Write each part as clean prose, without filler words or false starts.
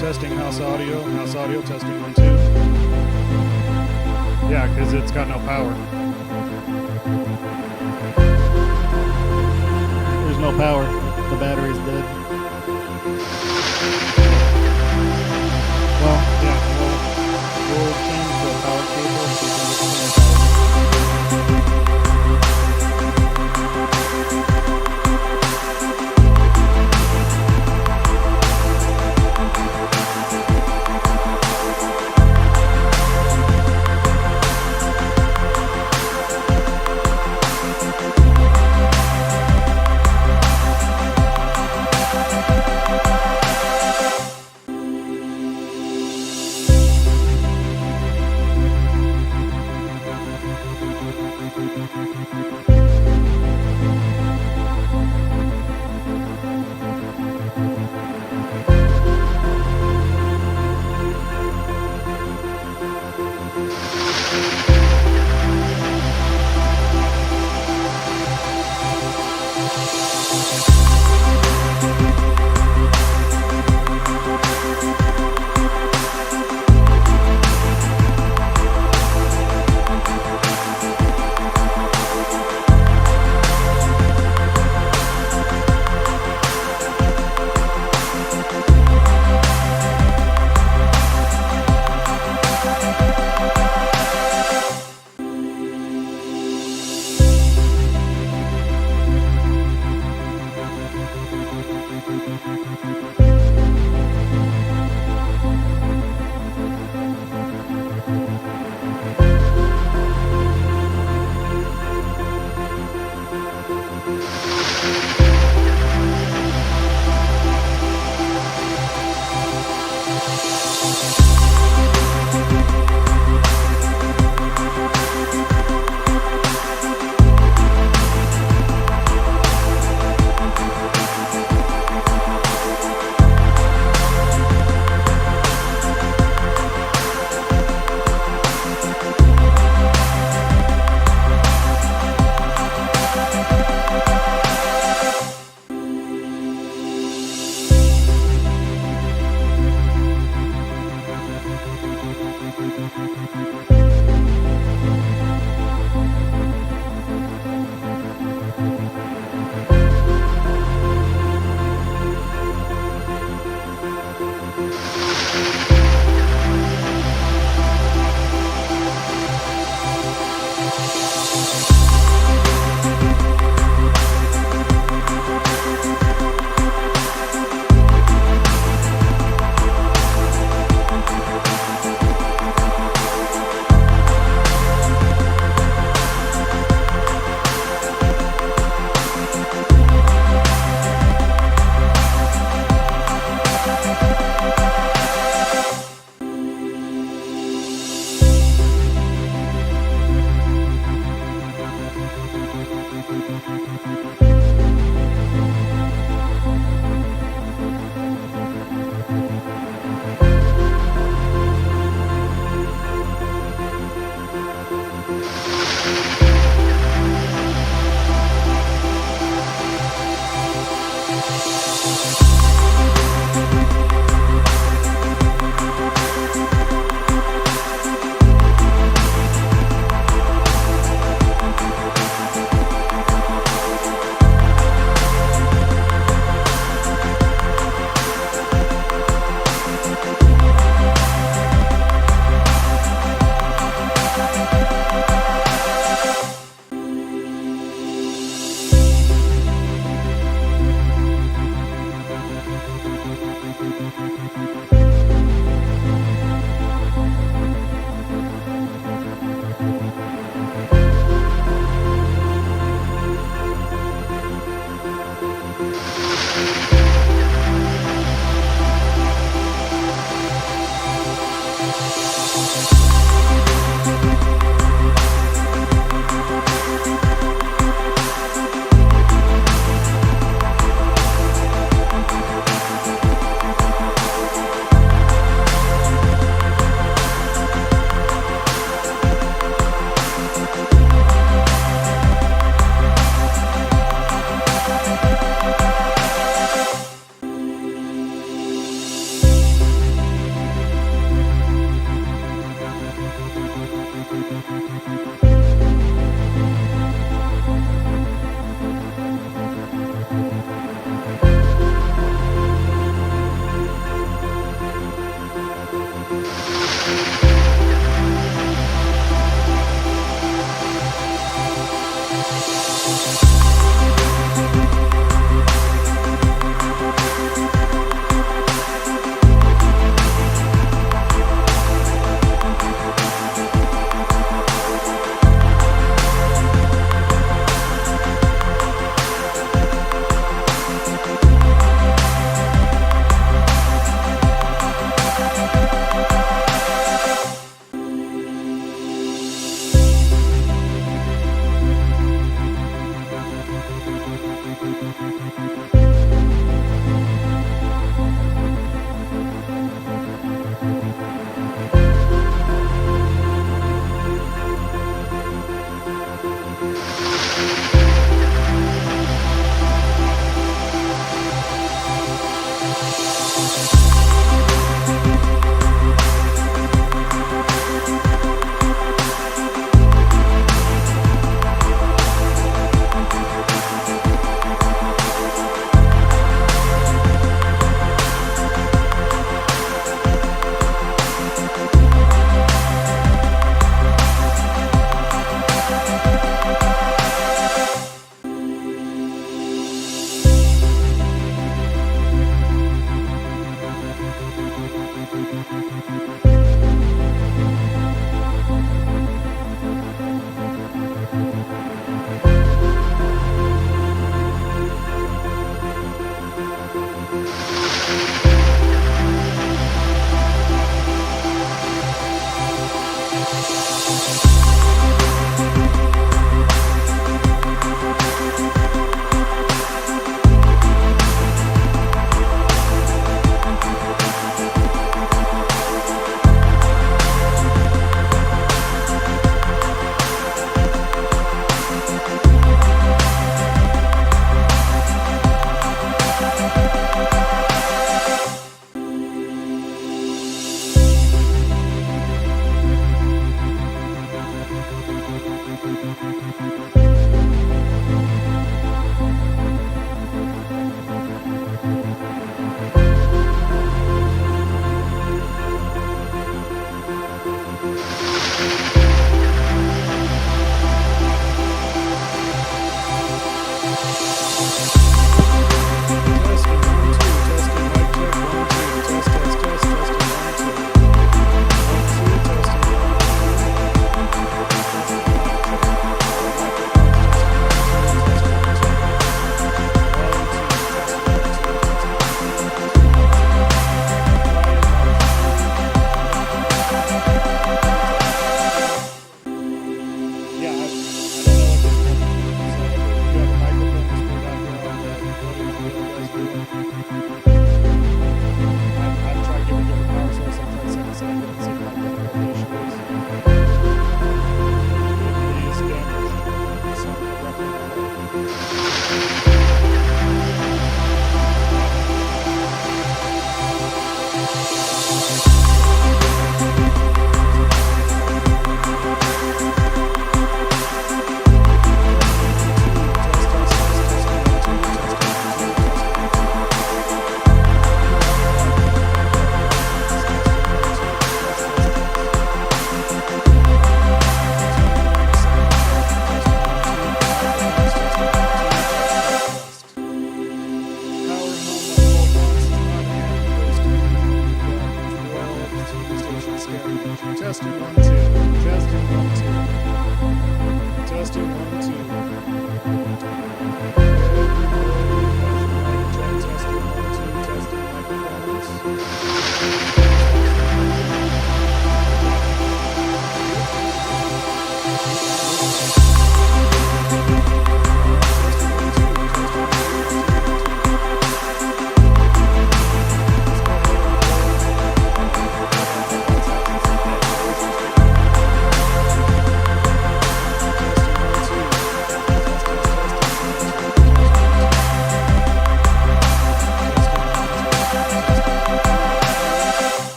Testing house audio, testing 1, 2. Yeah, because it's got no power. There's no power. The battery's dead. Well, yeah, we'll change the power cable so we can get some power.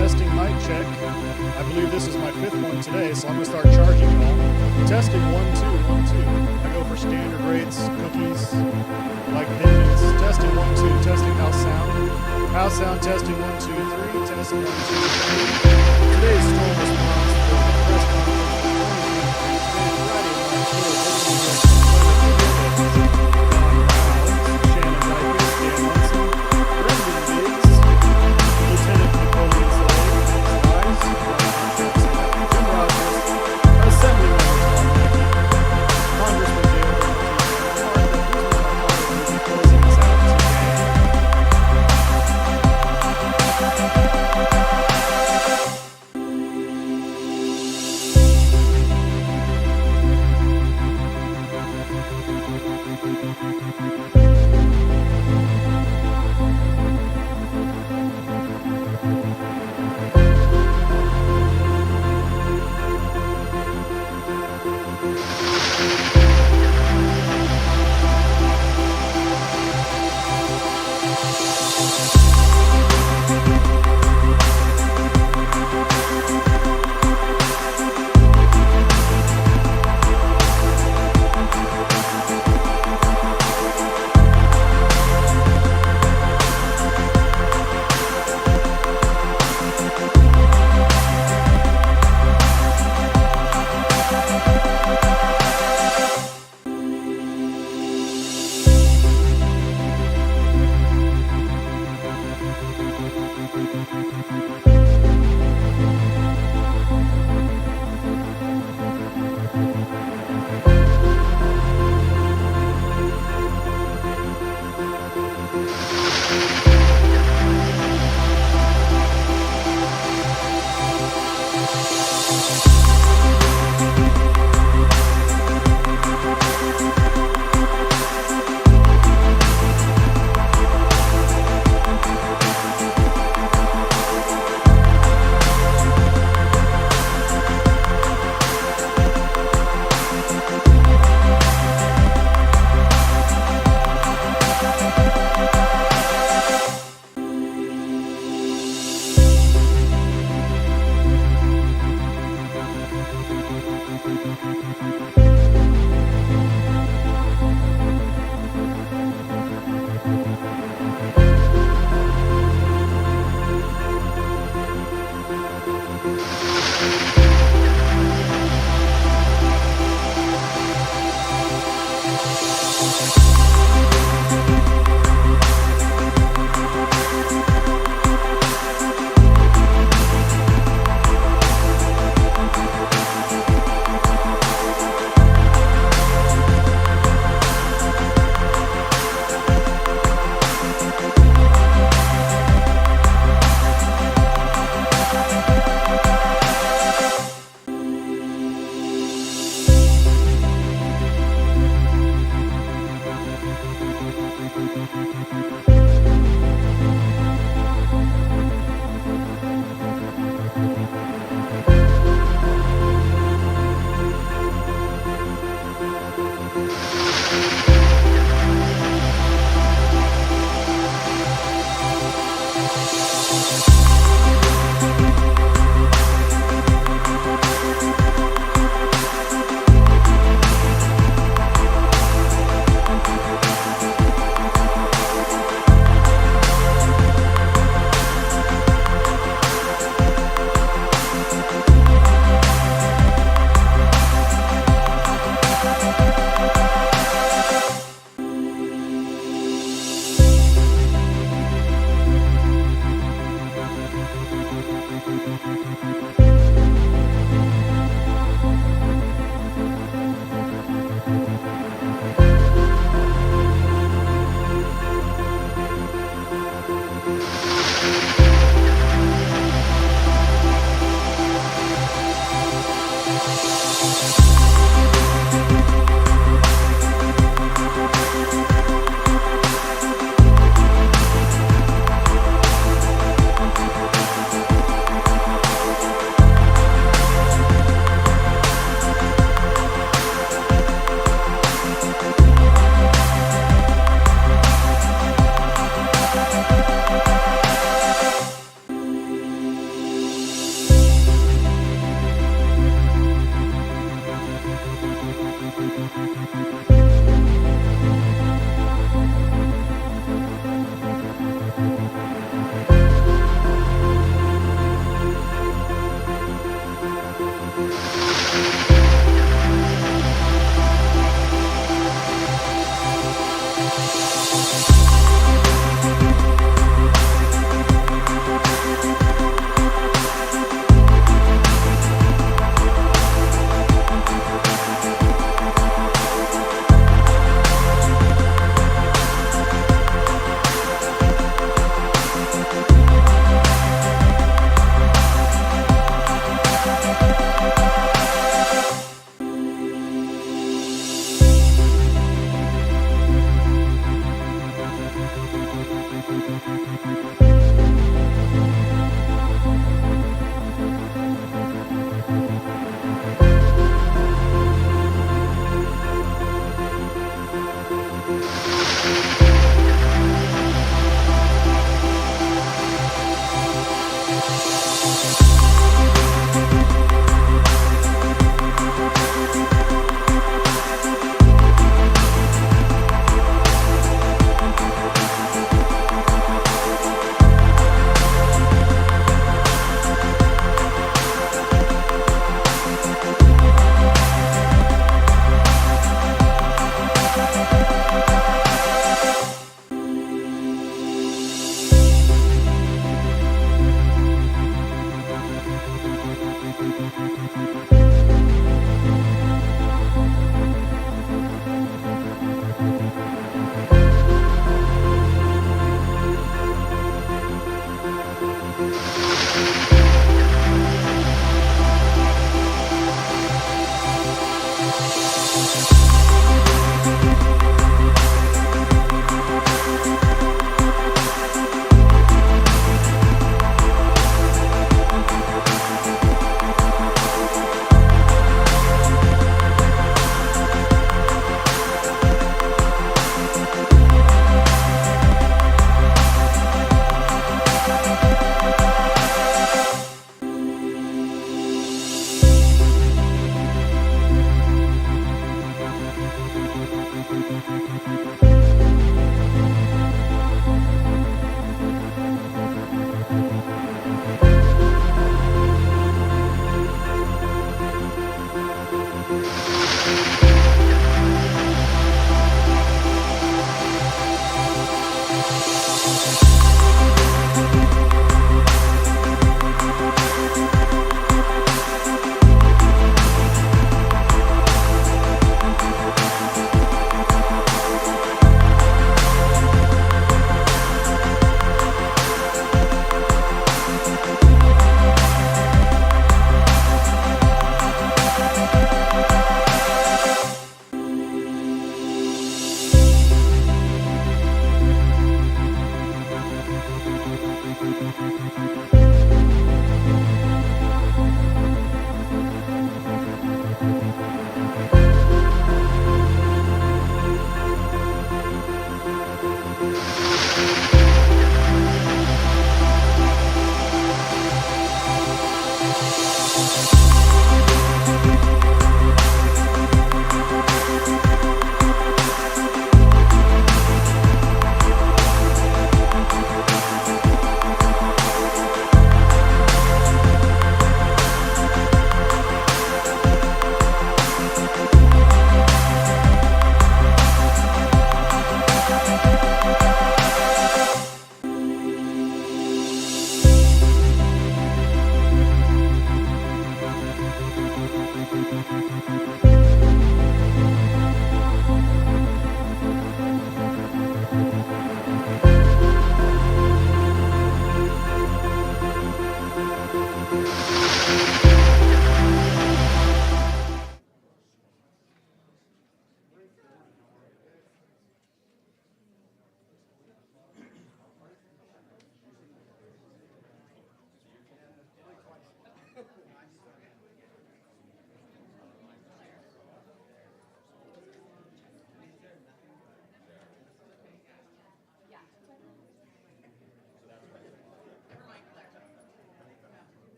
testing mic check. I believe this is my 5th one today, so I'm going to start charging you all. Testing 1, 2, 1, 2. I go for standard rates, cookies, like pennies. Testing 1, 2. Testing house sound. House sound testing 1, 2, 3. Testing 1, 2, 3. Today's storm response for the press conference.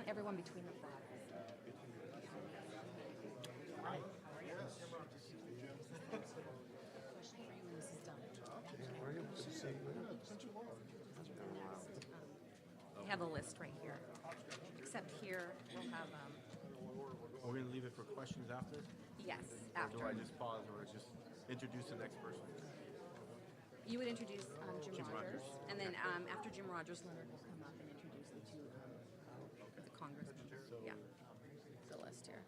want everyone between the flags. Question for you when this is done. I have a list right here. Except here, we'll have, Are we going to leave it for questions after? yes, Or after. do I just pause or just introduce the next person? You would introduce Jim Jim Rogers, Rogers. and then after Jim Rogers, Leonard will come up and introduce the two, the congressmen. Yeah, the list here.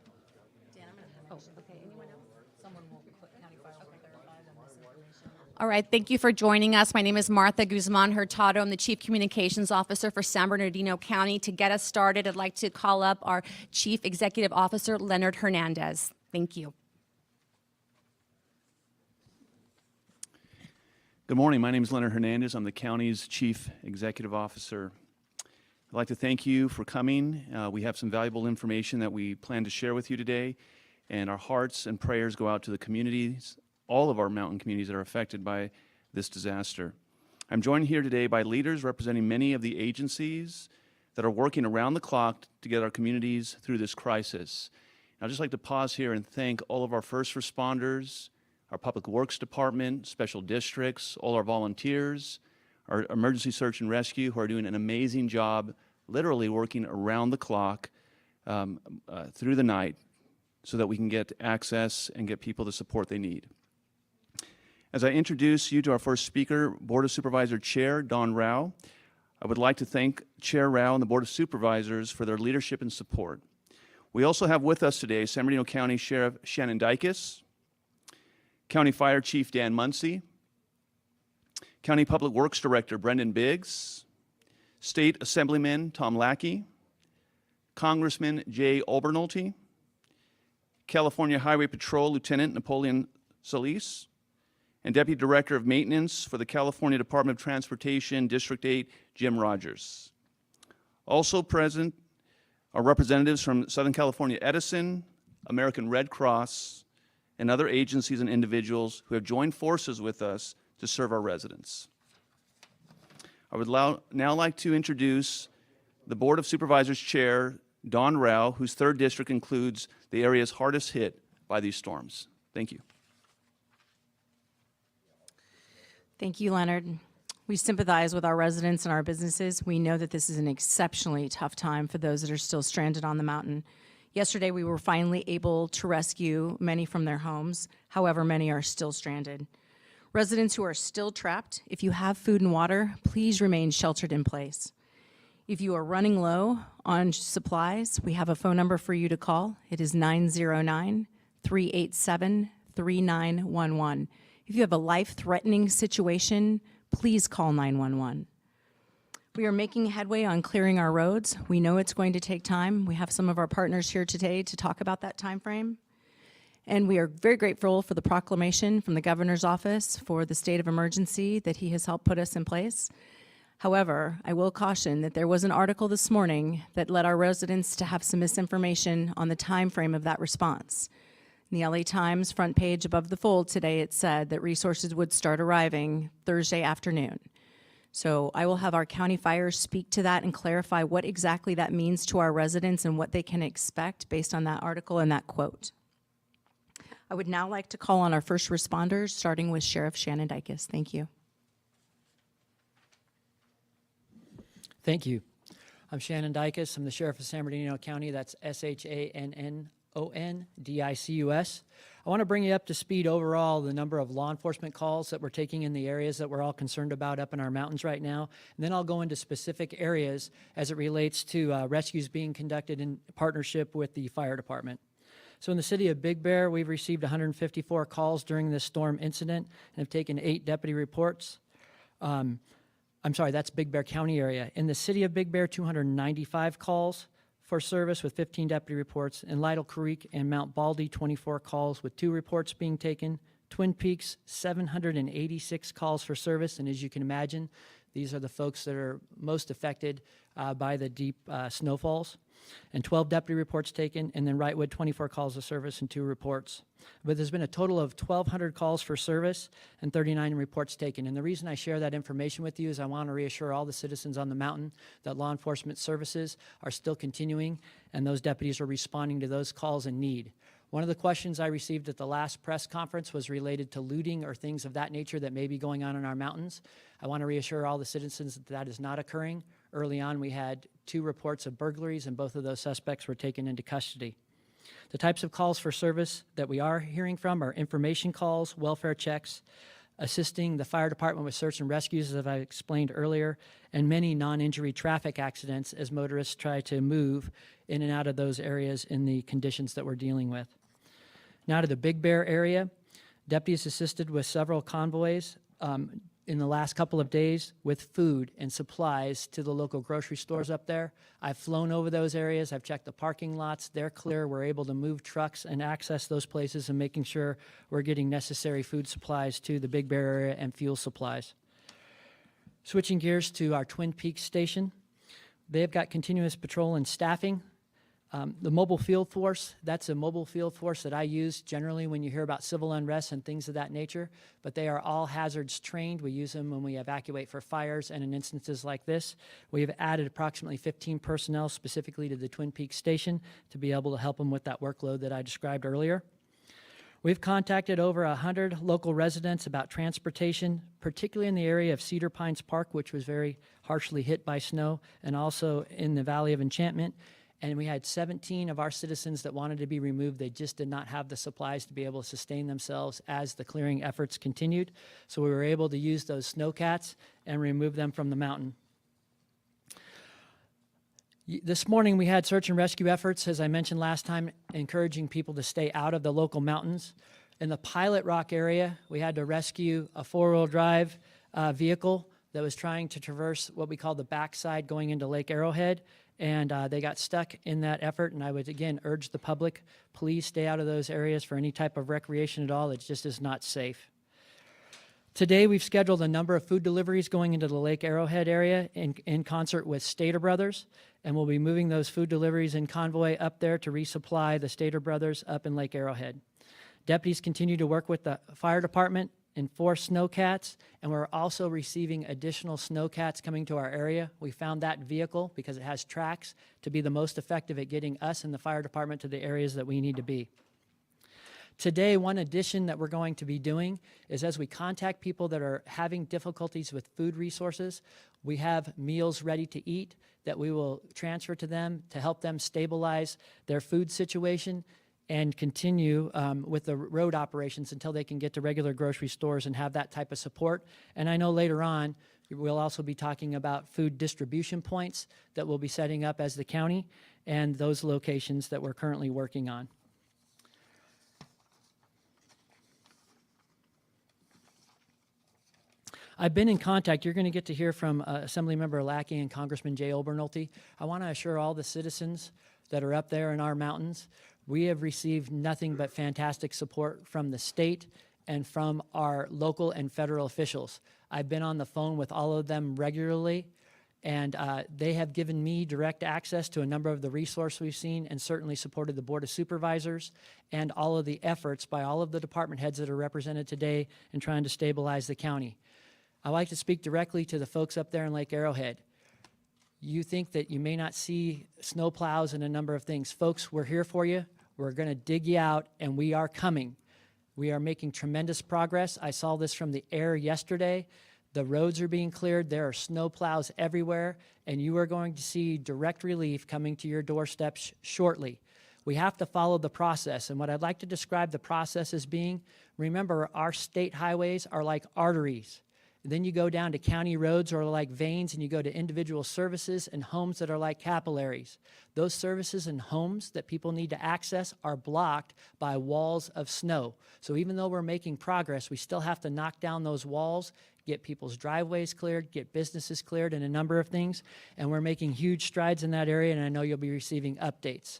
Dan, I'm gonna. Oh, okay. Anyone else? Someone will put county fire will clarify on this information. All right, thank you for joining us. My name is Martha Guzman Hurtado. I'm the Chief Communications Officer for San Bernardino County. To get us started, I'd like to call up our Chief Executive Officer, Leonard Hernandez. Thank you. Good morning. My name is Leonard Hernandez. I'm the county's Chief Executive Officer. I'd like to thank you for coming. We have some valuable information that we plan to share with you today, and our hearts and prayers go out to the communities, all of our mountain communities that are affected by this disaster. I'm joined here today by leaders representing many of the agencies that are working around the clock to get our communities through this crisis. I'd just like to pause here and thank all of our first responders, our Public Works Department, special districts, all our volunteers, our emergency search and rescue, who are doing an amazing job, literally working around the clock through the night so that we can get access and get people the support they need. As I introduce you to our first speaker, Board of Supervisor Chair Don Rao, I would like to thank Chair Rao and the Board of Supervisors for their leadership and support. We also have with us today San Bernardino County Sheriff Shannon Dykes, County Fire Chief Dan Muncy, County Public Works Director Brendan Biggs, State Assemblyman Tom Lackey, Congressman Jay Obernolte, California Highway Patrol Lieutenant Napoleon Solis, and Deputy Director of Maintenance for the California Department of Transportation, District 8, Jim Rogers. Also present are representatives from Southern California Edison, American Red Cross, and other agencies and individuals who have joined forces with us to serve our residents. I would now like to introduce the Board of Supervisors Chair, Don Rao, whose 3rd district includes the areas hardest hit by these storms. Thank you. Thank you, Leonard. We sympathize with our residents and our businesses. We know that this is an exceptionally tough time for those that are still stranded on the mountain. Yesterday, we were finally able to rescue many from their homes. However, many are still stranded. Residents who are still trapped, if you have food and water, please remain sheltered in place. If you are running low on supplies, we have a phone number for you to call. It is 909-387-3911. If you have a life-threatening situation, please call 911. We are making headway on clearing our roads. We know it's going to take time. We have some of our partners here today to talk about that time frame. And we are very grateful for the proclamation from the governor's office for the state of emergency that he has helped put us in place. However, I will caution that there was an article this morning that led our residents to have some misinformation on the time frame of that response. In the LA Times front page above the fold today, it said that resources would start arriving Thursday afternoon. So I will have our county fire speak to that and clarify what exactly that means to our residents and what they can expect based on that article and that quote. I would now like to call on our first responders, starting with Sheriff Shannon Dykes. Thank you. Thank you. I'm Shannon Dykes. I'm the Sheriff of San Bernardino County. That's SHANNONDICUS. I want to bring you up to speed overall the number of law enforcement calls that we're taking in the areas that we're all concerned about up in our mountains right now. And then I'll go into specific areas as it relates to rescues being conducted in partnership with the fire department. So in the city of Big Bear, we've received 154 calls during this storm incident and have taken 8 deputy reports. I'm sorry, that's Big Bear County area. In the city of Big Bear, 295 calls for service with 15 deputy reports. In Lytle Creek and Mount Baldy, 24 calls with 2 reports being taken. Twin Peaks, 786 calls for service. And as you can imagine, These are the folks that are most affected by the deep snowfalls. And 12 deputy reports taken, and then Wrightwood, 24 calls of service and 2 reports. But there's been a total of 1,200 calls for service and 39 reports taken. And the reason I share that information with you is I want to reassure all the citizens on the mountain that law enforcement services are still continuing, and those deputies are responding to those calls in need. One of the questions I received at the last press conference was related to looting or things of that nature that may be going on in our mountains. I want to reassure all the citizens that that is not occurring. Early on, we had 2 reports of burglaries, and both of those suspects were taken into custody. The types of calls for service that we are hearing from are information calls, welfare checks, assisting the fire department with search and rescues, as I explained earlier, and many non-injury traffic accidents as motorists try to move in and out of those areas in the conditions that we're dealing with. Now to the Big Bear area, deputies assisted with several convoys in the last couple of days with food and supplies to the local grocery stores up there. I've flown over those areas. I've checked the parking lots. They're clear. We're able to move trucks and access those places and making sure we're getting necessary food supplies to the Big Bear area and fuel supplies. Switching gears to our Twin Peaks station, they've got continuous patrol and staffing. The mobile field force, that's a mobile field force that I use generally when you hear about civil unrest and things of that nature, but they are all hazards trained. We use them when we evacuate for fires and in instances like this. We have added approximately 15 personnel specifically to the Twin Peaks station to be able to help them with that workload that I described earlier. We've contacted over 100 local residents about transportation, particularly in the area of Cedar Pines Park, which was very harshly hit by snow, and also in the Valley of Enchantment. And we had 17 of our citizens that wanted to be removed. They just did not have the supplies to be able to sustain themselves as the clearing efforts continued. So we were able to use those snowcats and remove them from the mountain. This morning we had search and rescue efforts, as I mentioned last time, encouraging people to stay out of the local mountains. In the Pilot Rock area, we had to rescue a 4-wheel drive vehicle that was trying to traverse what we call the backside going into Lake Arrowhead. And they got stuck in that effort, and I would, again, urge the public, please stay out of those areas for any type of recreation at all. It just is not safe. Today, we've scheduled a number of food deliveries going into the Lake Arrowhead area in concert with Stater Brothers, and we'll be moving those food deliveries in convoy up there to resupply the Stater Brothers up in Lake Arrowhead. Deputies continue to work with the fire department, enforce snowcats, and we're also receiving additional snowcats coming to our area. We found that vehicle, because it has tracks, to be the most effective at getting us and the fire department to the areas that we need to be. Today, one addition that we're going to be doing is as we contact people that are having difficulties with food resources, we have meals ready to eat that we will transfer to them to help them stabilize their food situation and continue with the road operations until they can get to regular grocery stores and have that type of support. And I know later on, we'll also be talking about food distribution points that we'll be setting up as the county and those locations that we're currently working on. I've been in contact. You're going to get to hear from Assemblymember Lackey and Congressman Jay Obernolte. I want to assure all the citizens that are up there in our mountains, we have received nothing but fantastic support from the state and from our local and federal officials. I've been on the phone with all of them regularly, and they have given me direct access to a number of the resources we've seen and certainly supported the Board of Supervisors and all of the efforts by all of the department heads that are represented today in trying to stabilize the county. I'd like to speak directly to the folks up there in Lake Arrowhead. You think that you may not see snow plows and a number of things. Folks, we're here for you. We're going to dig you out, and we are coming. We are making tremendous progress. I saw this from the air yesterday. The roads are being cleared. There are snow plows everywhere, and you are going to see direct relief coming to your doorsteps shortly. We have to follow the process, and what I'd like to describe the process as being, remember, our state highways are like arteries. Then you go down to county roads or like veins, and you go to individual services and homes that are like capillaries. Those services and homes that people need to access are blocked by walls of snow. So even though we're making progress, we still have to knock down those walls, get people's driveways cleared, get businesses cleared, and a number of things. And we're making huge strides in that area, and I know you'll be receiving updates.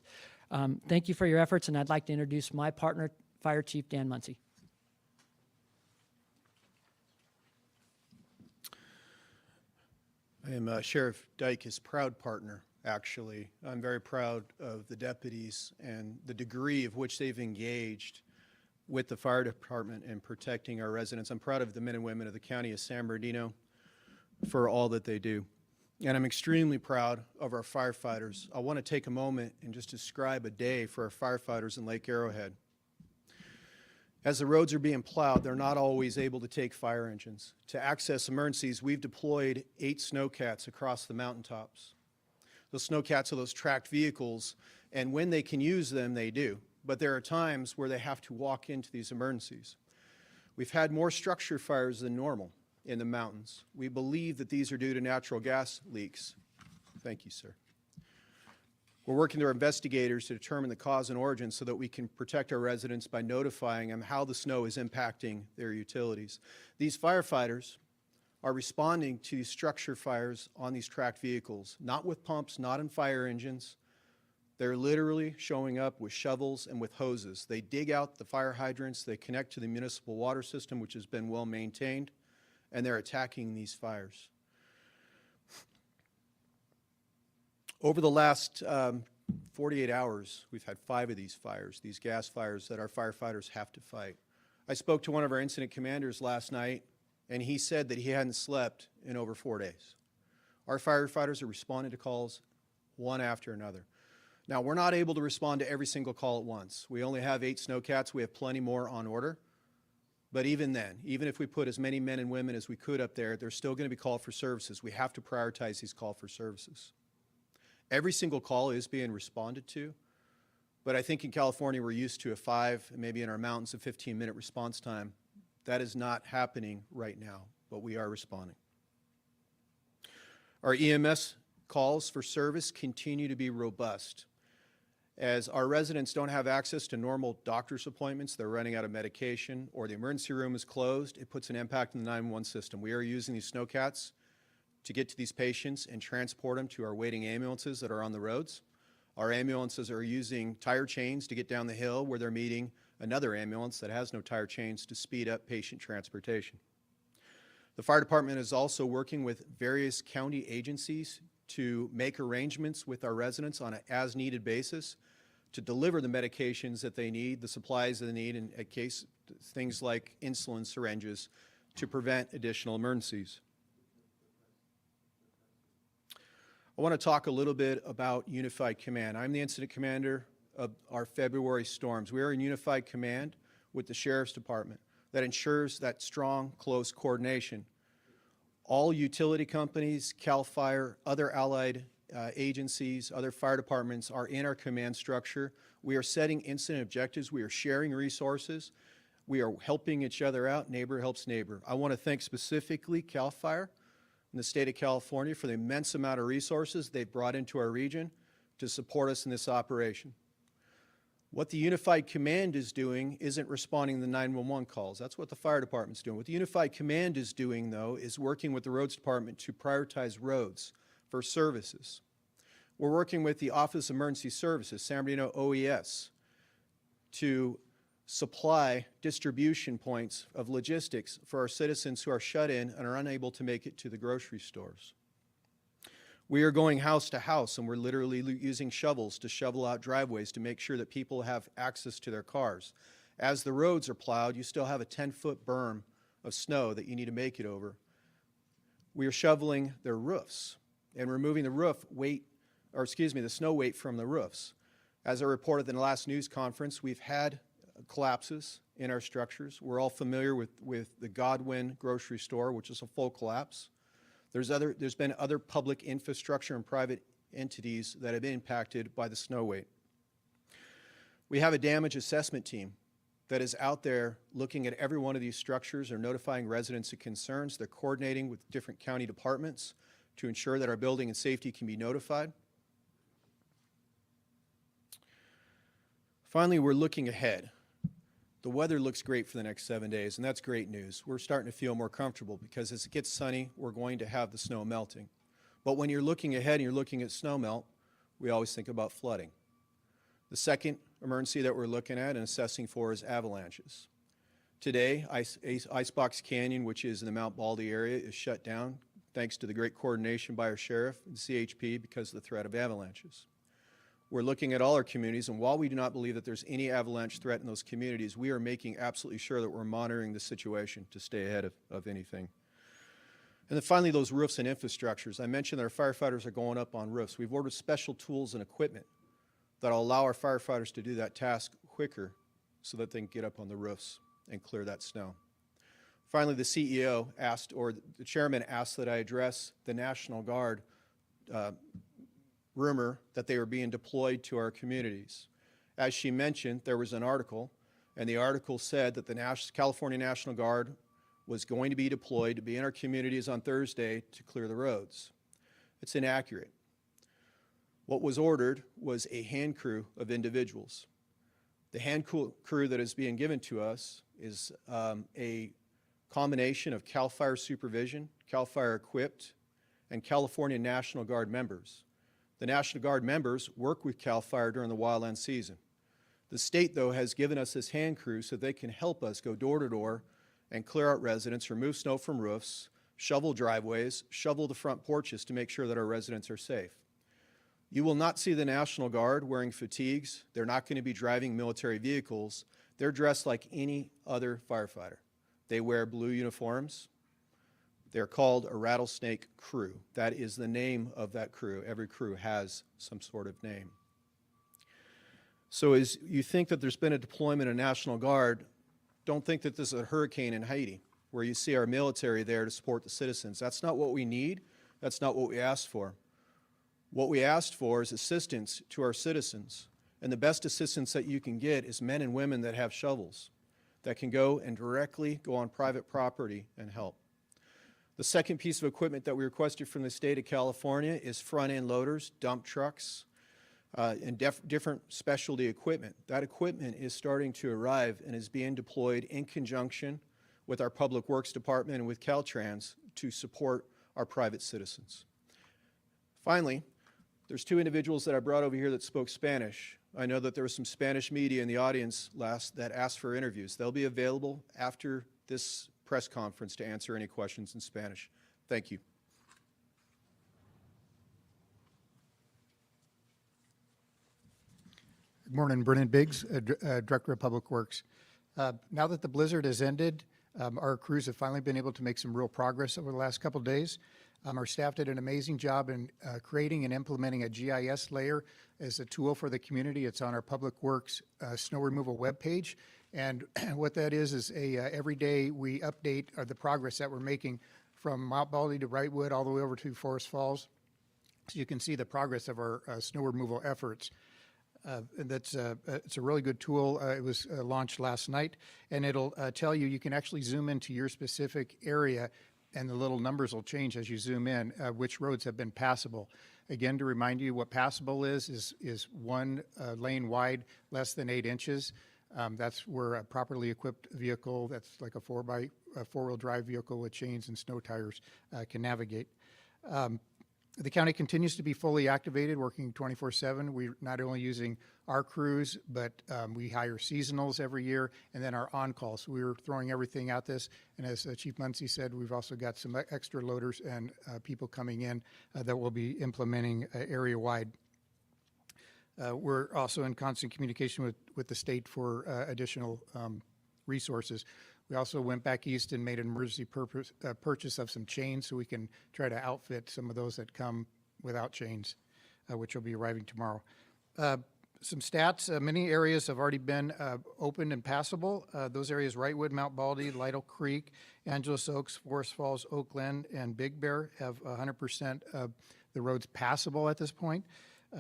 Thank you for your efforts, and I'd like to introduce my partner, Fire Chief Dan Muncy. I am Sheriff Dyke's proud partner, actually. I'm very proud of the deputies and the degree of which they've engaged with the fire department in protecting our residents. I'm proud of the men and women of the county of San Bernardino for all that they do. And I'm extremely proud of our firefighters. I want to take a moment and just describe a day for our firefighters in Lake Arrowhead. As the roads are being plowed, they're not always able to take fire engines. To access emergencies, we've deployed 8 snowcats across the mountaintops. Those snowcats are those tracked vehicles, and when they can use them, they do. But there are times where they have to walk into these emergencies. We've had more structure fires than normal in the mountains. We believe that these are due to natural gas leaks. Thank you, sir. We're working with our investigators to determine the cause and origin so that we can protect our residents by notifying them how the snow is impacting their utilities. These firefighters are responding to these structure fires on these tracked vehicles, not with pumps, not in fire engines. They're literally showing up with shovels and with hoses. They dig out the fire hydrants, they connect to the municipal water system, which has been well maintained, and they're attacking these fires. Over the last 48 hours, we've had 5 of these fires, these gas fires that our firefighters have to fight. I spoke to one of our incident commanders last night, and he said that he hadn't slept in over 4 days. Our firefighters are responding to calls one after another. Now, we're not able to respond to every single call at once. We only have 8 snowcats. We have plenty more on order. But even then, even if we put as many men and women as we could up there, there's still going to be call for services. We have to prioritize these call for services. Every single call is being responded to, but I think in California we're used to a 5, maybe in our mountains a 15-minute response time. That is not happening right now, but we are responding. Our EMS calls for service continue to be robust. As our residents don't have access to normal doctor's appointments, they're running out of medication, or the emergency room is closed, it puts an impact on the 911 system. We are using these snowcats to get to these patients and transport them to our waiting ambulances that are on the roads. Our ambulances are using tire chains to get down the hill where they're meeting another ambulance that has no tire chains to speed up patient transportation. The fire department is also working with various county agencies to make arrangements with our residents on an as-needed basis to deliver the medications that they need, the supplies that they need, in case things like insulin syringes to prevent additional emergencies. I want to talk a little bit about Unified Command. I'm the incident commander of our February storms. We are in Unified Command with the Sheriff's Department that ensures that strong, close coordination. All utility companies, CAL FIRE, other allied agencies, other fire departments are in our command structure. We are setting incident objectives. We are sharing resources. We are helping each other out. Neighbor helps neighbor. I want to thank specifically CAL FIRE in the state of California for the immense amount of resources they've brought into our region to support us in this operation. What the Unified Command is doing isn't responding to the 911 calls. That's what the fire department's doing. What the Unified Command is doing, though, is working with the roads department to prioritize roads for services. We're working with the Office of Emergency Services, San Bernardino OES, to supply distribution points of logistics for our citizens who are shut in and are unable to make it to the grocery stores. We are going house to house, and we're literally using shovels to shovel out driveways to make sure that people have access to their cars. As the roads are plowed, you still have a 10-foot berm of snow that you need to make it over. We are shoveling their roofs and removing the snow weight from the roofs. As I reported in the last news conference, we've had collapses in our structures. We're all familiar with the Godwin grocery store, which is a full collapse. There's been other public infrastructure and private entities that have been impacted by the snow weight. We have a damage assessment team that is out there looking at every one of these structures or notifying residents of concerns. They're coordinating with different county departments to ensure that our building and safety can be notified. Finally, we're looking ahead. The weather looks great for the next 7 days, and that's great news. We're starting to feel more comfortable because as it gets sunny, we're going to have the snow melting. But when you're looking ahead and you're looking at snow melt, we always think about flooding. The second emergency that we're looking at and assessing for is avalanches. Today, Icebox Canyon, which is in the Mount Baldy area, is shut down thanks to the great coordination by our sheriff and CHP because of the threat of avalanches. We're looking at all our communities, and while we do not believe that there's any avalanche threat in those communities, we are making absolutely sure that we're monitoring the situation to stay ahead of anything. And then finally, those roofs and infrastructures. I mentioned that our firefighters are going up on roofs. We've ordered special tools and equipment that will allow our firefighters to do that task quicker so that they can get up on the roofs and clear that snow. Finally, the CEO asked, or the chairman asked, that I address the National Guard rumor that they were being deployed to our communities. As she mentioned, there was an article, and the article said that the California National Guard was going to be deployed to be in our communities on Thursday to clear the roads. It's inaccurate. What was ordered was a hand crew of individuals. The hand crew that is being given to us is a combination of CAL FIRE supervision, CAL FIRE equipped, and California National Guard members. The National Guard members work with CAL FIRE during the wildland season. The state, though, has given us this hand crew so they can help us go door to door and clear out residents, remove snow from roofs, shovel driveways, shovel the front porches to make sure that our residents are safe. You will not see the National Guard wearing fatigues. They're not going to be driving military vehicles. They're dressed like any other firefighter. They wear blue uniforms. They're called a rattlesnake crew. That is the name of that crew. Every crew has some sort of name. So as you think that there's been a deployment of National Guard, don't think that this is a hurricane in Haiti, where you see our military there to support the citizens. That's not what we need. That's not what we asked for. What we asked for is assistance to our citizens. And the best assistance that you can get is men and women that have shovels, that can go and directly go on private property and help. The second piece of equipment that we requested from the state of California is front-end loaders, dump trucks, and different specialty equipment. That equipment is starting to arrive and is being deployed in conjunction with our Public Works Department and with Caltrans to support our private citizens. Finally, there's two individuals that I brought over here that spoke Spanish. I know that there was some Spanish media in the audience that asked for interviews. They'll be available after this press conference to answer any questions in Spanish. Thank you. Good morning, Brennan Biggs, Director of Public Works. Now that the blizzard has ended, our crews have finally been able to make some real progress over the last couple of days. Our staff did an amazing job in creating and implementing a GIS layer as a tool for the community. It's on our Public Works snow removal webpage. And what that is every day we update the progress that we're making from Mount Baldy to Wrightwood all the way over to Forest Falls. So you can see the progress of our snow removal efforts. It's a really good tool. It was launched last night, and it'll tell you, you can actually zoom into your specific area, and the little numbers will change as you zoom in, which roads have been passable. Again, to remind you, what passable is one lane wide, less than 8 inches. That's where a properly equipped vehicle, that's like a four-wheel drive vehicle with chains and snow tires, can navigate. The county continues to be fully activated, working 24/7. We're not only using our crews, but we hire seasonals every year, and then our on-call. So we're throwing everything at this. And as Chief Muncie said, we've also got some extra loaders and people coming in that will be implementing area-wide. We're also in constant communication with the state for additional resources. We also went back east and made an emergency purchase of some chains so we can try to outfit some of those that come without chains, which will be arriving tomorrow. Some stats, many areas have already been opened and passable. Those areas, Wrightwood, Mount Baldy, Lytle Creek, Angeles Oaks, Forest Falls, Oak Glen, and Big Bear have 100% of the roads passable at this point.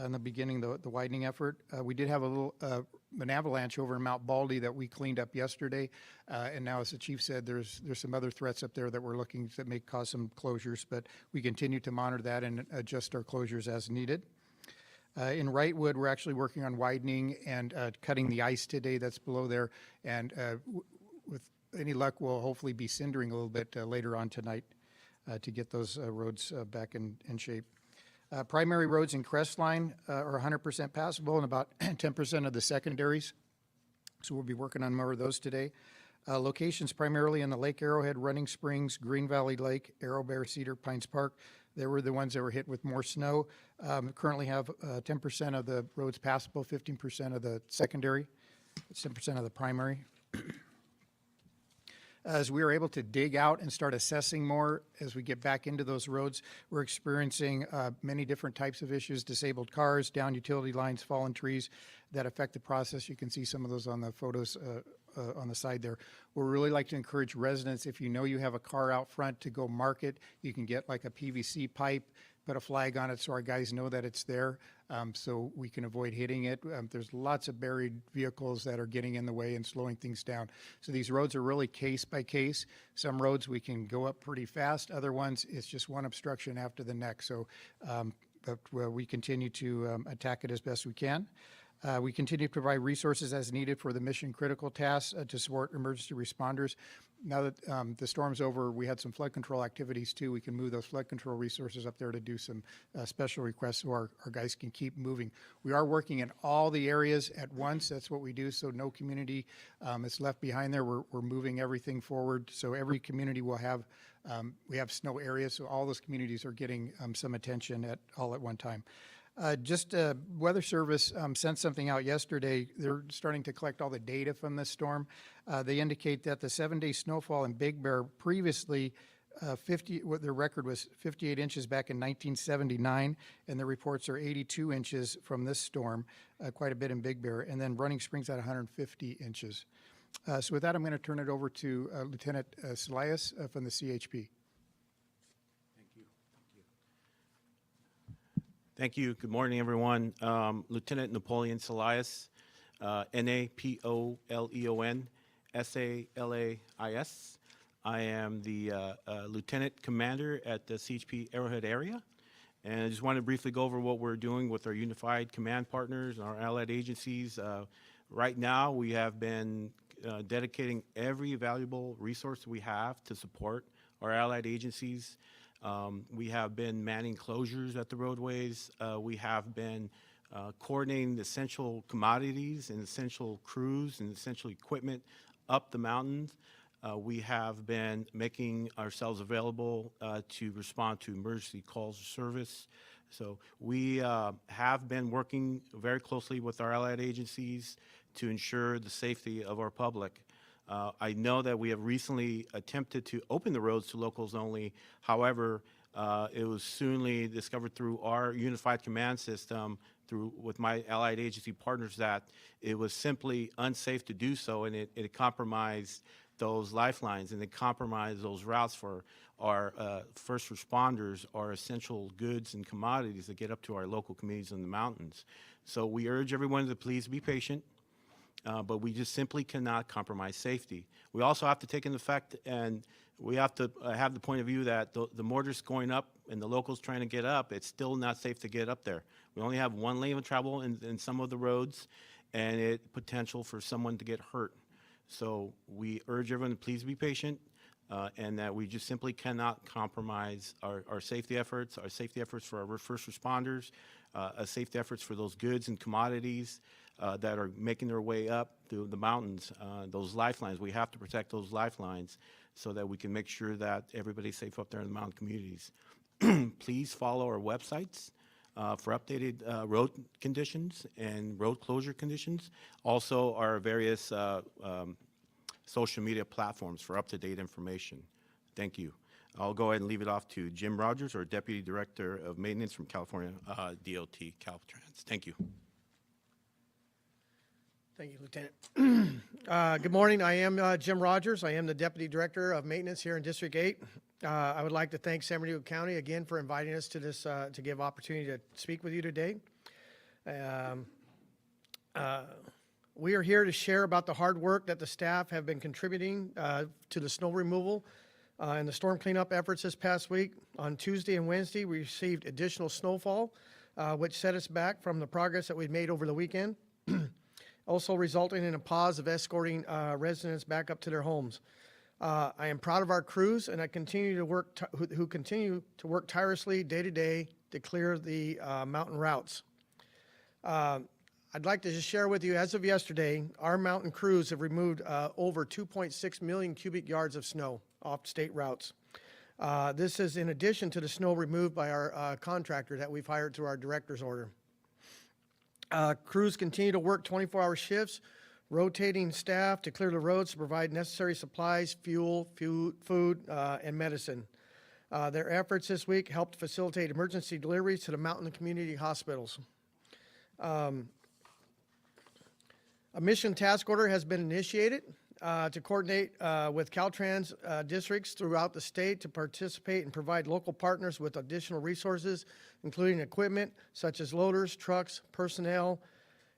In the beginning, the widening effort. We did have a little an avalanche over in Mount Baldy that we cleaned up yesterday, and now, as the chief said, there's some other threats up there that we're looking that may cause some closures, but we continue to monitor that and adjust our closures as needed. In Wrightwood, we're actually working on widening and cutting the ice today that's below there, and with any luck, we'll hopefully be cindering a little bit later on tonight to get those roads back in shape. Primary roads in Crestline are 100% passable, and about 10% of the secondaries. So we'll be working on more of those today. Locations primarily in the Lake Arrowhead, Running Springs, Green Valley Lake, Arrow Bear, Cedar, Pines Park. They were the ones that were hit with more snow. Currently have 10% of the roads passable, 15% of the secondary, 10% of the primary. As we are able to dig out and start assessing more as we get back into those roads, we're experiencing many different types of issues: disabled cars, down utility lines, fallen trees that affect the process. You can see some of those on the photos on the side there. We'd really like to encourage residents, if you know you have a car out front, to go mark it. You can get like a PVC pipe, put a flag on it so our guys know that it's there, so we can avoid hitting it. There's lots of buried vehicles that are getting in the way and slowing things down. So these roads are really case by case. Some roads we can go up pretty fast. Other ones, it's just one obstruction after the next. So but we continue to attack it as best we can. We continue to provide resources as needed for the mission critical tasks to support emergency responders. Now that the storm's over, we had some flood control activities too. We can move those flood control resources up there to do some special requests so our guys can keep moving. We are working in all the areas at once. That's what we do, so no community is left behind there. We're moving everything forward, so every community will have, we have snow areas, so all those communities are getting some attention all at one time. Weather Service sent something out yesterday. They're starting to collect all the data from this storm. They indicate that the 7-day snowfall in Big Bear previously, their record was 58 inches back in 1979, and the reports are 82 inches from this storm, quite a bit in Big Bear, and then Running Springs at 150 inches. So with that, I'm going to turn it over to Lieutenant Salias from the CHP. Thank you. Good morning, everyone. Lieutenant Napoleon Salias, Napoleon Salais. I am the Lieutenant Commander at the CHP Arrowhead area. And I just want to briefly go over what we're doing with our unified command partners and our allied agencies. Right now, we have been dedicating every valuable resource we have to support our allied agencies. We have been manning closures at the roadways. We have been coordinating the essential commodities and essential crews and essential equipment up the mountains. We have been making ourselves available to respond to emergency calls of service. So we have been working very closely with our allied agencies to ensure the safety of our public. I know that we have recently attempted to open the roads to locals only. However, it was soonly discovered through our unified command system, with my allied agency partners, that it was simply unsafe to do so, and it compromised those lifelines, and it compromised those routes for our first responders, our essential goods and commodities that get up to our local communities in the mountains. So we urge everyone to please be patient. But we just simply cannot compromise safety. We also have to take into effect, and we have to have the point of view that the mortars going up and the locals trying to get up, it's still not safe to get up there. We only have one lane of travel in some of the roads, and it potential for someone to get hurt. So we urge everyone to please be patient, and that we just simply cannot compromise our safety efforts for our first responders, safety efforts for those goods and commodities that are making their way up through the mountains, those lifelines. We have to protect those lifelines so that we can make sure that everybody's safe up there in the mountain communities. Please follow our websites for updated road conditions and road closure conditions. Also, our various social media platforms for up-to-date information. Thank you. I'll go ahead and leave it off to Jim Rogers, our Deputy Director of Maintenance from California DOT Caltrans. Thank you. Thank you, Lieutenant. Good morning. I am Jim Rogers. I am the Deputy Director of Maintenance here in District 8. I would like to thank San Bernardino County again for inviting us to this to give opportunity to speak with you today. We are here to share about the hard work that the staff have been contributing to the snow removal and the storm cleanup efforts this past week. On Tuesday and Wednesday, we received additional snowfall, which set us back from the progress that we'd made over the weekend. Also resulting in a pause of escorting residents back up to their homes. I am proud of our crews, and I continue to work who continue to work tirelessly day to day to clear the mountain routes. I'd like to just share with you, as of yesterday, our mountain crews have removed over 2.6 million cubic yards of snow off state routes. This is in addition to the snow removed by our contractor that we've hired through our director's order. Crews continue to work 24-hour shifts, rotating staff to clear the roads to provide necessary supplies, fuel, food, and medicine. Their efforts this week helped facilitate emergency deliveries to the mountain community hospitals. A mission task order has been initiated to coordinate with Caltrans districts throughout the state to participate and provide local partners with additional resources, including equipment such as loaders, trucks, personnel,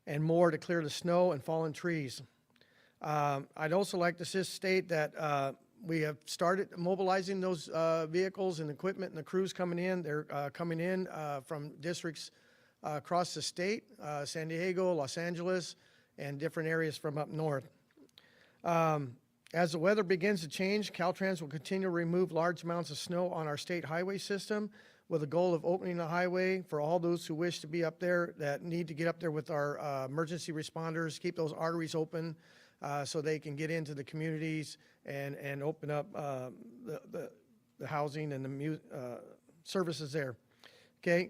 and more to clear the snow and fallen trees. I'd also like to state that we have started mobilizing those vehicles and equipment and the crews coming in. They're coming in from districts across the state, San Diego, Los Angeles, and different areas from up north. As the weather begins to change, Caltrans will continue to remove large amounts of snow on our state highway system with the goal of opening the highway for all those who wish to be up there, that need to get up there with our emergency responders, keep those arteries open so they can get into the communities and open up the housing and the services there. Okay.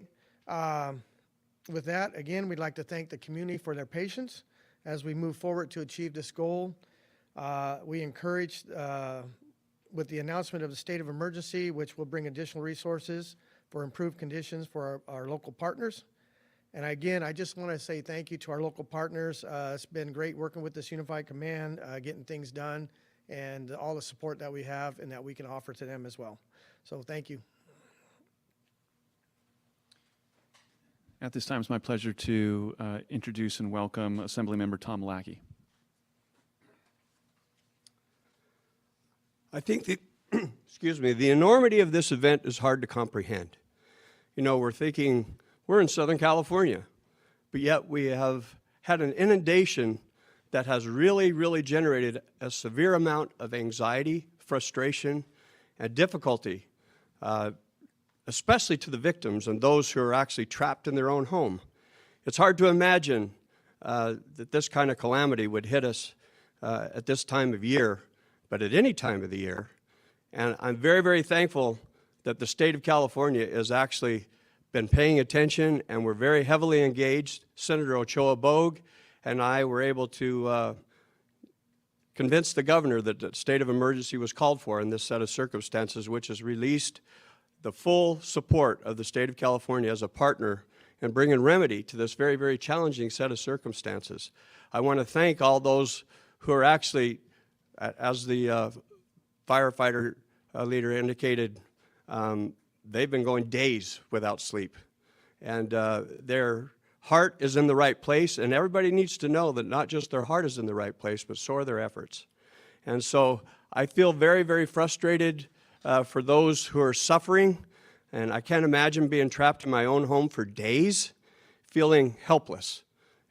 With that, again, we'd like to thank the community for their patience as we move forward to achieve this goal. We encourage, with the announcement of the state of emergency, which will bring additional resources for improved conditions for our local partners. And again, I just want to say thank you to our local partners. It's been great working with this Unified Command, getting things done, and all the support that we have and that we can offer to them as well. So thank you. At this time, it's my pleasure to introduce and welcome Assemblymember Tom Lackey. I think that, excuse me, the enormity of this event is hard to comprehend. You know, we're thinking we're in Southern California, but yet we have had an inundation that has really generated a severe amount of anxiety, frustration, and difficulty, especially to the victims and those who are actually trapped in their own home. It's hard to imagine that this kind of calamity would hit us at this time of year, but at any time of the year. And I'm very thankful that the state of California has actually been paying attention, and we're very heavily engaged. Senator Ochoa Bogue and I were able to convince the governor that the state of emergency was called for in this set of circumstances, which has released the full support of the state of California as a partner in bringing remedy to this very challenging set of circumstances. I want to thank all those who are actually, as the firefighter leader indicated, they've been going days without sleep. And their heart is in the right place, and everybody needs to know that not just their heart is in the right place, but so are their efforts. And so I feel very frustrated for those who are suffering, and I can't imagine being trapped in my own home for days, feeling helpless.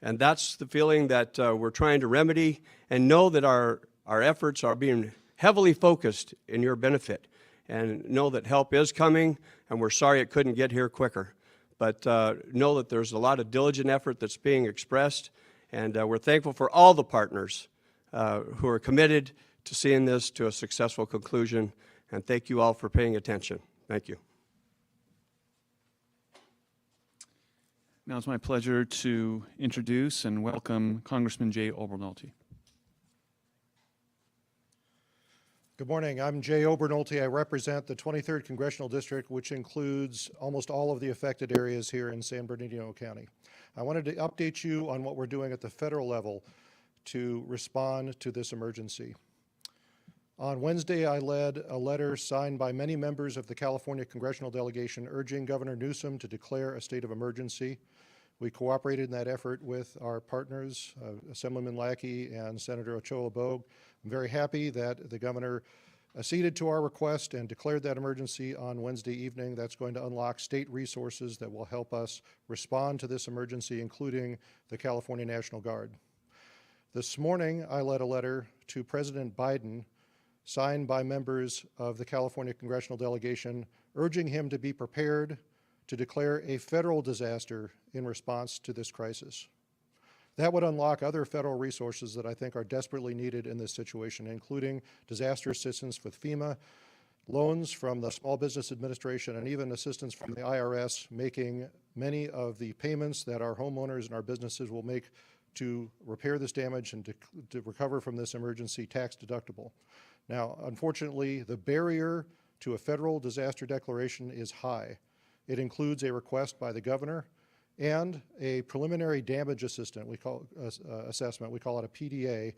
And that's the feeling that we're trying to remedy, and know that our efforts are being heavily focused in your benefit, and know that help is coming, and we're sorry it couldn't get here quicker. But know that there's a lot of diligent effort that's being expressed, and we're thankful for all the partners who are committed to seeing this to a successful conclusion, and thank you all for paying attention. Thank you. Now it's my pleasure to introduce and welcome Congressman Jay Obernolte. Good morning. I'm Jay Obernolte. I represent the 23rd Congressional District, which includes almost all of the affected areas here in San Bernardino County. I wanted to update you on what we're doing at the federal level to respond to this emergency. On Wednesday, I led a letter signed by many members of the California Congressional Delegation urging Governor Newsom to declare a state of emergency. We cooperated in that effort with our partners, Assemblyman Lackey and Senator Ochoa Bogue. I'm very happy that the governor acceded to our request and declared that emergency on Wednesday evening. That's going to unlock state resources that will help us respond to this emergency, including the California National Guard. This morning, I led a letter to President Biden, signed by members of the California Congressional Delegation, urging him to be prepared to declare a federal disaster in response to this crisis. That would unlock other federal resources that I think are desperately needed in this situation, including disaster assistance with FEMA, loans from the Small Business Administration, and even assistance from the IRS, making many of the payments that our homeowners and our businesses will make to repair this damage and to recover from this emergency tax deductible. Now, unfortunately, the barrier to a federal disaster declaration is high. It includes a request by the governor and a preliminary damage assessment, we call it a PDA,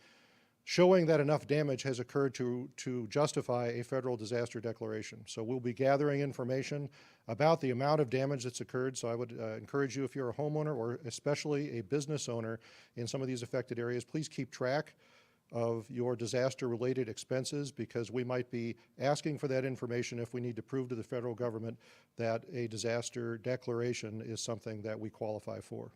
showing that enough damage has occurred to justify a federal disaster declaration. So we'll be gathering information about the amount of damage that's occurred. So I would encourage you, if you're a homeowner or especially a business owner in some of these affected areas, please keep track of your disaster-related expenses, because we might be asking for that information if we need to prove to the federal government that a disaster declaration is something that we qualify for.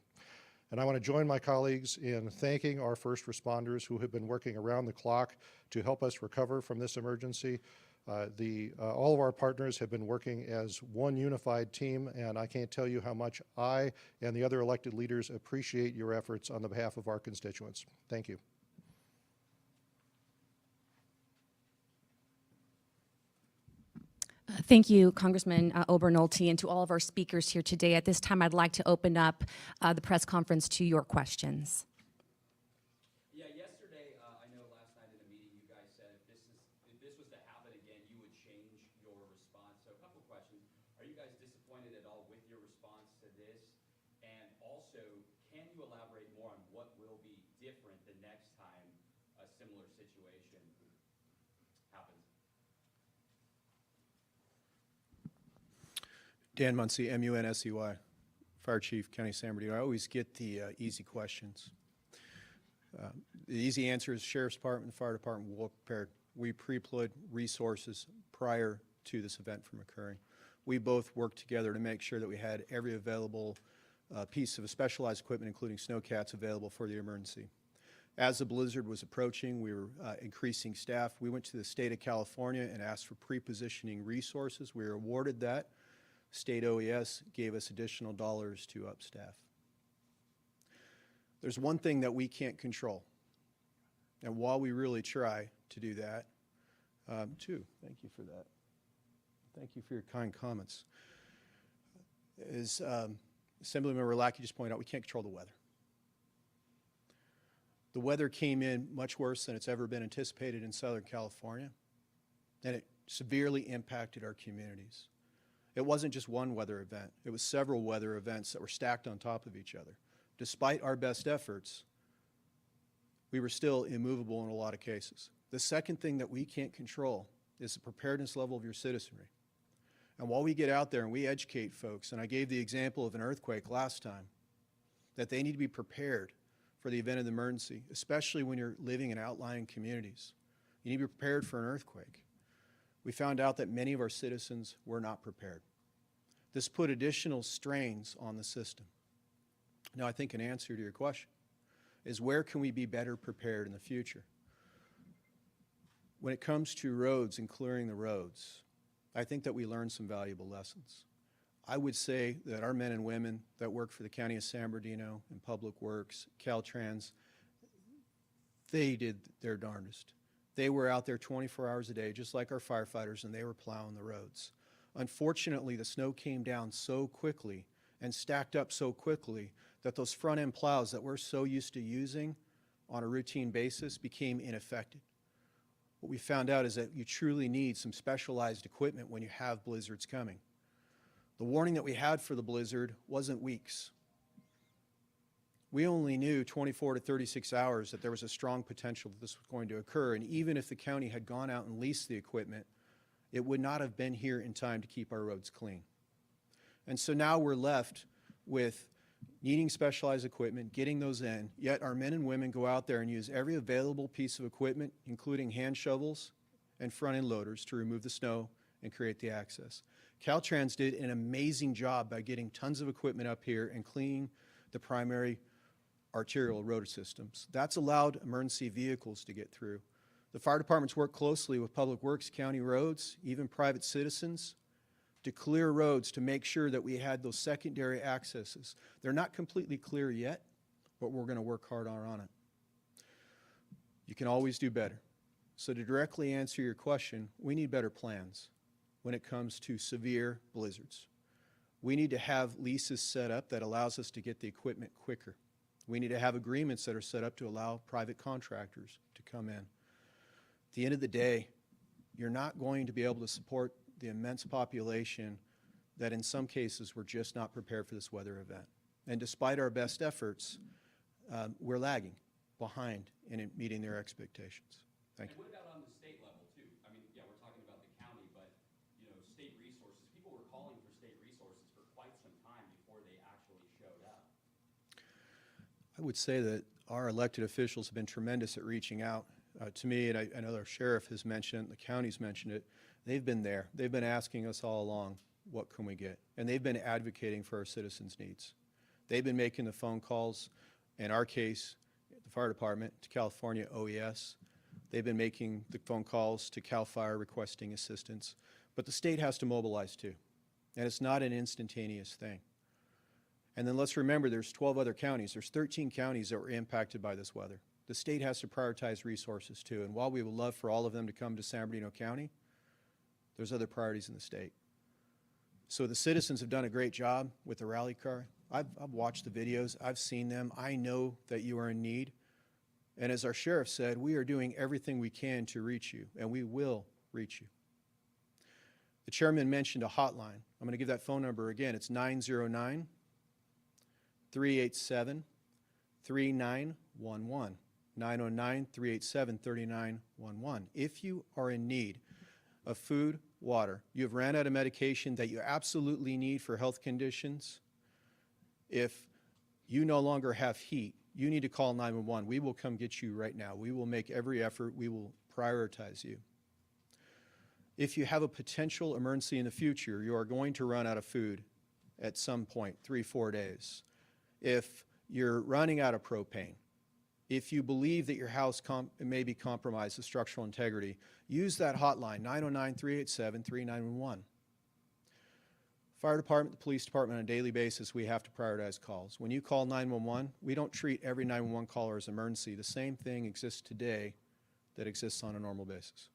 And I want to join my colleagues in thanking our first responders who have been working around the clock to help us recover from this emergency. All of our partners have been working as one unified team, and I can't tell you how much I and the other elected leaders appreciate your efforts on the behalf of our constituents. Thank you. Thank you, Congressman Obernolte, and to all of our speakers here today. At this time, I'd like to open up the press conference to your questions. Yeah, yesterday, I know last night in a meeting, you guys said if this was to happen again, you would change your response. So a couple of questions. Are you guys disappointed at all with your response to this? And also, can you elaborate more on what will be different the next time a similar situation happens? Dan Muncy, M-U-N-S-E-Y, Fire Chief, County of San Bernardino. I always get the easy questions. The easy answer is Sheriff's Department and Fire Department were well prepared. We pre-deployed resources prior to this event from occurring. We both worked together to make sure that we had every available piece of specialized equipment, including snowcats, available for the emergency. As the blizzard was approaching, we were increasing staff. We went to the state of California and asked for pre-positioning resources. We were awarded that. State OES gave us additional dollars to up staff. There's one thing that we can't control, and while we really try to do that, thank you for that. Thank you for your kind comments. As Assemblymember Lackey just pointed out, we can't control the weather. The weather came in much worse than it's ever been anticipated in Southern California, and it severely impacted our communities. It wasn't just one weather event. It was several weather events that were stacked on top of each other. Despite our best efforts, we were still immovable in a lot of cases. The second thing that we can't control is the preparedness level of your citizenry. And while we get out there and we educate folks, and I gave the example of an earthquake last time, that they need to be prepared for the event of the emergency, especially when you're living in outlying communities. You need to be prepared for an earthquake. We found out that many of our citizens were not prepared. This put additional strains on the system. Now, I think an answer to your question is, where can we be better prepared in the future? When it comes to roads and clearing the roads, I think that we learned some valuable lessons. I would say that our men and women that work for the County of San Bernardino in Public Works, Caltrans, they did their darndest. They were out there 24 hours a day, just like our firefighters, and they were plowing the roads. Unfortunately, the snow came down so quickly and stacked up so quickly that those front-end plows that we're so used to using on a routine basis became ineffective. What we found out is that you truly need some specialized equipment when you have blizzards coming. The warning that we had for the blizzard wasn't weeks. We only knew 24 to 36 hours that there was a strong potential that this was going to occur, and even if the county had gone out and leased the equipment, it would not have been here in time to keep our roads clean. And so now we're left with needing specialized equipment, getting those in, yet our men and women go out there and use every available piece of equipment, including hand shovels and front-end loaders, to remove the snow and create the access. Caltrans did an amazing job by getting tons of equipment up here and cleaning the primary arterial road systems. That's allowed emergency vehicles to get through. The fire departments work closely with Public Works, county roads, even private citizens, to clear roads to make sure that we had those secondary accesses. They're not completely clear yet, but we're going to work hard on it. You can always do better. So to directly answer your question, we need better plans when it comes to severe blizzards. We need to have leases set up that allows us to get the equipment quicker. We need to have agreements that are set up to allow private contractors to come in. At the end of the day, you're not going to be able to support the immense population that in some cases we're just not prepared for this weather event. And despite our best efforts, we're lagging behind in meeting their expectations. Thank you. And what about on the state level too? I mean, yeah, we're talking about the county, but you know, state resources. People were calling for state resources for quite some time before they actually showed up. I would say that our elected officials have been tremendous at reaching out to me, and I know our sheriff has mentioned it, the county's mentioned it. They've been there. They've been asking us all along, what can we get? And they've been advocating for our citizens' needs. They've been making the phone calls, in our case, the fire department, to California OES. They've been making the phone calls to CAL FIRE requesting assistance. But the state has to mobilize too. And it's not an instantaneous thing. And then let's remember there's 12 other counties. There's 13 counties that were impacted by this weather. The state has to prioritize resources too. And while we would love for all of them to come to San Bernardino County, there's other priorities in the state. So the citizens have done a great job with the rally car. I've watched the videos. I've seen them. I know that you are in need. And as our sheriff said, we are doing everything we can to reach you, and we will reach you. The chairman mentioned a hotline. I'm going to give that phone number again. It's 909-387-3911. 909-387-3911. If you are in need of food, water, you have ran out of medication that you absolutely need for health conditions, if you no longer have heat, you need to call 911. We will come get you right now. We will make every effort. We will prioritize you. If you have a potential emergency in the future, you are going to run out of food at some point, 3-4 days. If you're running out of propane, if you believe that your house may be compromised with structural integrity, use that hotline, 909-387-3911. Fire department, the police department, on a daily basis, we have to prioritize calls. When you call 911, we don't treat every 911 caller as an emergency. The same thing exists today that exists on a normal basis.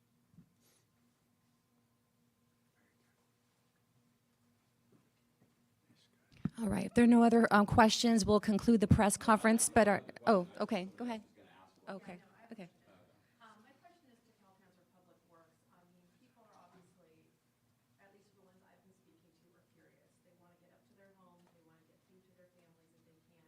All right, if there are no other questions, we'll conclude the press conference, but oh, okay, go ahead. Okay, okay. My question is to Caltrans or Public Works. I mean, people are obviously, at least the ones I've been speaking to, are curious. They want to get up to their homes, they want to get food to their families if they can.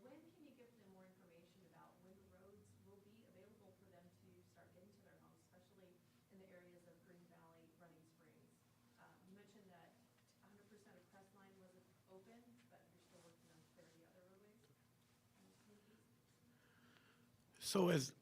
When can you give them more information about when the roads will be available for them to start getting to their homes, especially in the areas of Green Valley, Running Springs? You mentioned that 100% of Crestline wasn't open, but you're still working on clearing the other roadways? So as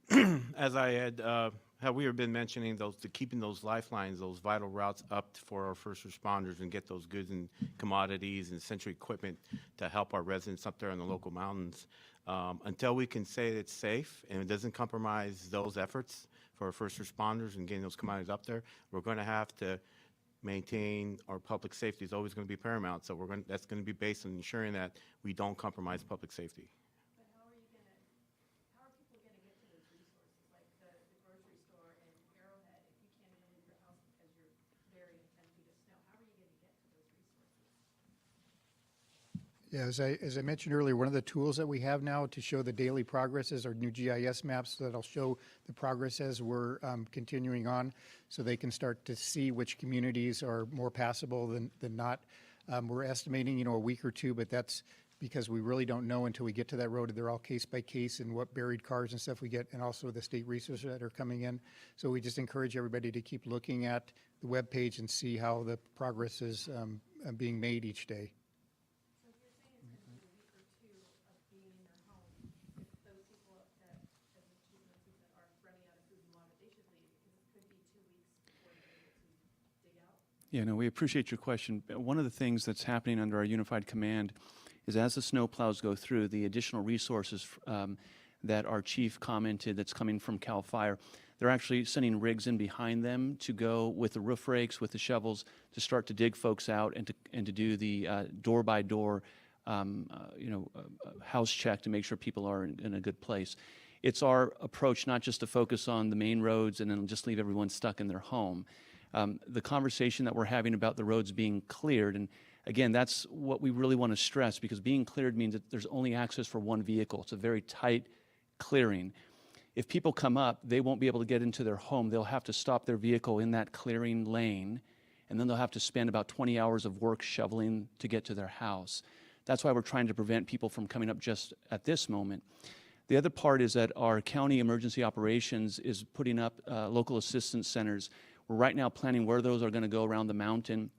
I had, how we have been mentioning keeping those lifelines, those vital routes up for our first responders and get those goods and commodities and essential equipment to help our residents up there in the local mountains. Until we can say it's safe and it doesn't compromise those efforts for our first responders and getting those commodities up there, we're going to have to maintain our public safety is always going to be paramount. So that's going to be based on ensuring that we don't compromise public safety. But how are people going to get to those resources, like the grocery store in Arrowhead? If you can't even leave your house because you're buried in 10 feet of snow, how are you going to get to those resources? Yeah, as I mentioned earlier, one of the tools that we have now to show the daily progress is our new GIS maps that'll show the progress as we're continuing on, so they can start to see which communities are more passable than not. We're estimating, a week or two, but that's because we really don't know until we get to that road. They're all case by case and what buried cars and stuff we get, and also the state resources that are coming in. So we just encourage everybody to keep looking at the webpage and see how the progress is being made each day. So if you're saying it's going to be a week or two of being in their home, if those people that, as the chief mentioned, that are running out of food and water, they should leave, because it could be 2 weeks before they're able to dig out. Yeah, no, we appreciate your question. One of the things that's happening under our unified command is as the snow plows go through, the additional resources that our chief commented that's coming from CAL FIRE, they're actually sending rigs in behind them to go with the roof rakes, with the shovels, to start to dig folks out and to do the door-by-door house check to make sure people are in a good place. It's our approach not just to focus on the main roads and then just leave everyone stuck in their home. The conversation that we're having about the roads being cleared, and again, that's what we really want to stress, because being cleared means that there's only access for one vehicle. It's a very tight clearing. If people come up, they won't be able to get into their home. They'll have to stop their vehicle in that clearing lane, and then they'll have to spend about 20 hours of work shoveling to get to their house. That's why we're trying to prevent people from coming up just at this moment. The other part is that our county emergency operations is putting up local assistance centers. We're right now planning where those are going to go around the mountain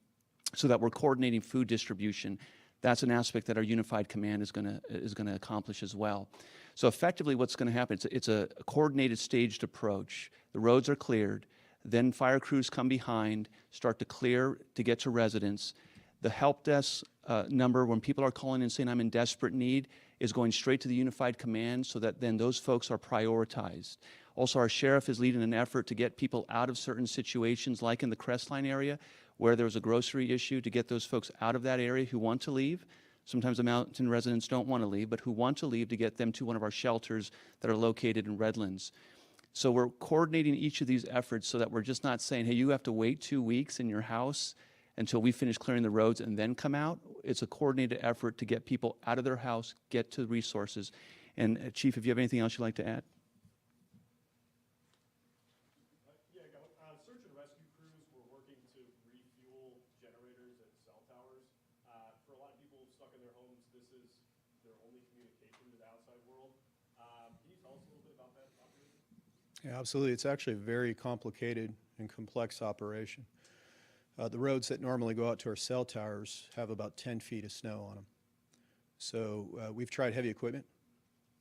so that we're coordinating food distribution. That's an aspect that our unified command is going to accomplish as well. So effectively what's going to happen, it's a coordinated staged approach. The roads are cleared, then fire crews come behind, start to clear to get to residents. The help desk number, when people are calling and saying I'm in desperate need, is going straight to the unified command so that then those folks are prioritized. Also, our sheriff is leading an effort to get people out of certain situations, like in the Crestline area, where there's a grocery issue, to get those folks out of that area who want to leave. Sometimes the mountain residents don't want to leave, but who want to leave, to get them to one of our shelters that are located in Redlands. So we're coordinating each of these efforts so that we're just not saying, hey, you have to wait 2 weeks in your house until we finish clearing the roads and then come out. It's a coordinated effort to get people out of their house, get to the resources. And Chief, if you have anything else you'd like to add? Search and rescue crews were working to refuel generators at cell towers. For a lot of people stuck in their homes, this is their only communication to the outside world. Can you tell us a little bit about that operation? Yeah, absolutely. It's actually a very complicated and complex operation. The roads that normally go out to our cell towers have about 10 feet of snow on them. So we've tried heavy equipment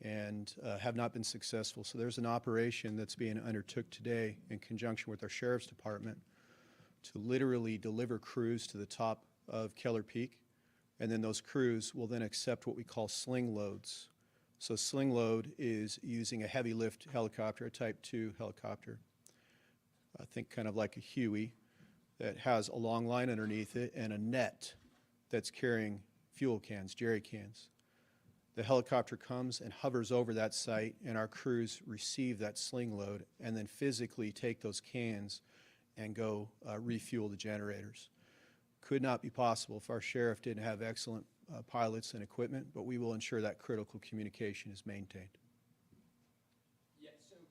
and have not been successful. So there's an operation that's being undertook today in conjunction with our Sheriff's Department to literally deliver crews to the top of Keller Peak, and then those crews will then accept what we call sling loads. So sling load is using a heavy lift helicopter, a Type 2 helicopter, I think kind of like a Huey, that has a long line underneath it and a net that's carrying fuel cans, jerry cans. The helicopter comes and hovers over that site, and our crews receive that sling load and then physically take those cans and go refuel the generators. Could not be possible if our sheriff didn't have excellent pilots and equipment, but we will ensure that critical communication is maintained. Yeah, so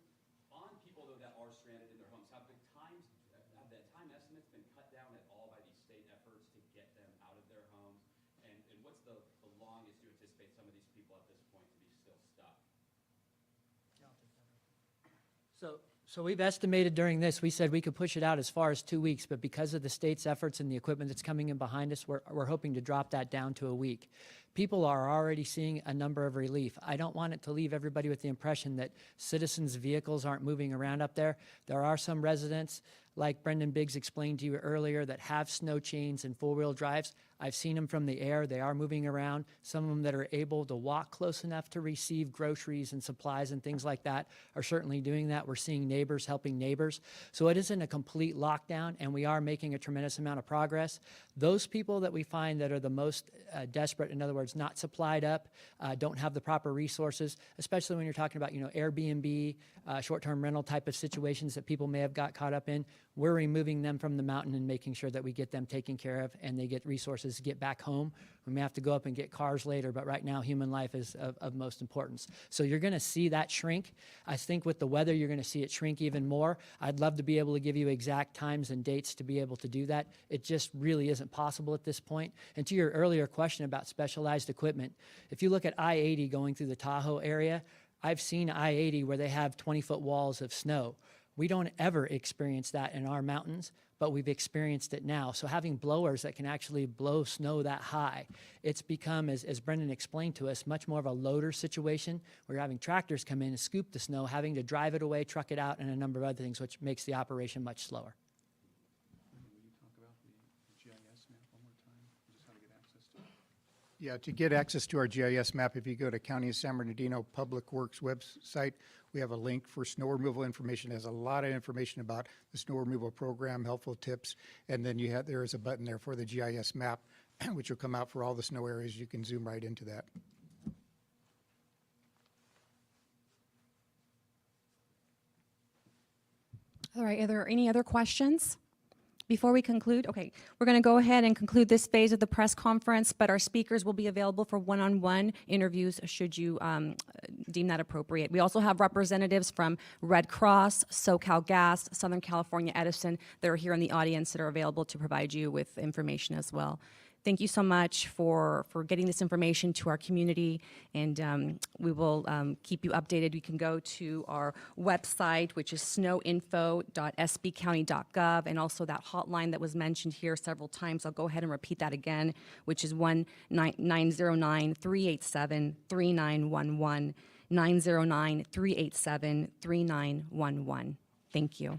on people though that are stranded in their homes, have the time estimates been cut down at all by these state efforts to get them out of their homes? And what's the longest you anticipate some of these people at this point to be still stuck? So we've estimated during this, we said we could push it out as far as 2 weeks, but because of the state's efforts and the equipment that's coming in behind us, we're hoping to drop that down to a week. People are already seeing a number of relief. I don't want it to leave everybody with the impression that citizens' vehicles aren't moving around up there. There are some residents, like Brendan Biggs explained to you earlier, that have snow chains and four-wheel drives. I've seen them from the air. They are moving around. Some of them that are able to walk close enough to receive groceries and supplies and things like that are certainly doing that. We're seeing neighbors helping neighbors. So it isn't a complete lockdown, and we are making a tremendous amount of progress. Those people that we find that are the most desperate, in other words, not supplied up, don't have the proper resources, especially when you're talking about, Airbnb, short-term rental type of situations that people may have got caught up in. We're removing them from the mountain and making sure that we get them taken care of and they get resources to get back home. We may have to go up and get cars later, but right now human life is of most importance. So you're going to see that shrink. I think with the weather, you're going to see it shrink even more. I'd love to be able to give you exact times and dates to be able to do that. It just really isn't possible at this point. And to your earlier question about specialized equipment, if you look at I-80 going through the Tahoe area, I've seen I-80 where they have 20-foot walls of snow. We don't ever experience that in our mountains, but we've experienced it now. So having blowers that can actually blow snow that high, it's become, as Brendan explained to us, much more of a loader situation where you're having tractors come in and scoop the snow, having to drive it away, truck it out, and a number of other things, which makes the operation much slower. Will you talk about the GIS map one more time, just how to get access to it? Yeah, to get access to our GIS map, if you go to County of San Bernardino Public Works website, we have a link for snow removal information. It has a lot of information about the snow removal program, helpful tips, and then there is a button there for the GIS map. which will come out for all the snow areas. You can zoom right into that. All right, are there any other questions? Before we conclude, okay, we're going to go ahead and conclude this phase of the press conference, but our speakers will be available for one-on-one interviews should you deem that appropriate. We also have representatives from Red Cross, SoCal Gas, Southern California Edison that are here in the audience that are available to provide you with information as well. Thank you so much for getting this information to our community, and we will keep you updated. You can go to our website, which is snowinfo.sbcounty.gov, and also that hotline that was mentioned here several times. I'll go ahead and repeat that again, which is 1-909-387-3911, 909-387-3911. Thank you.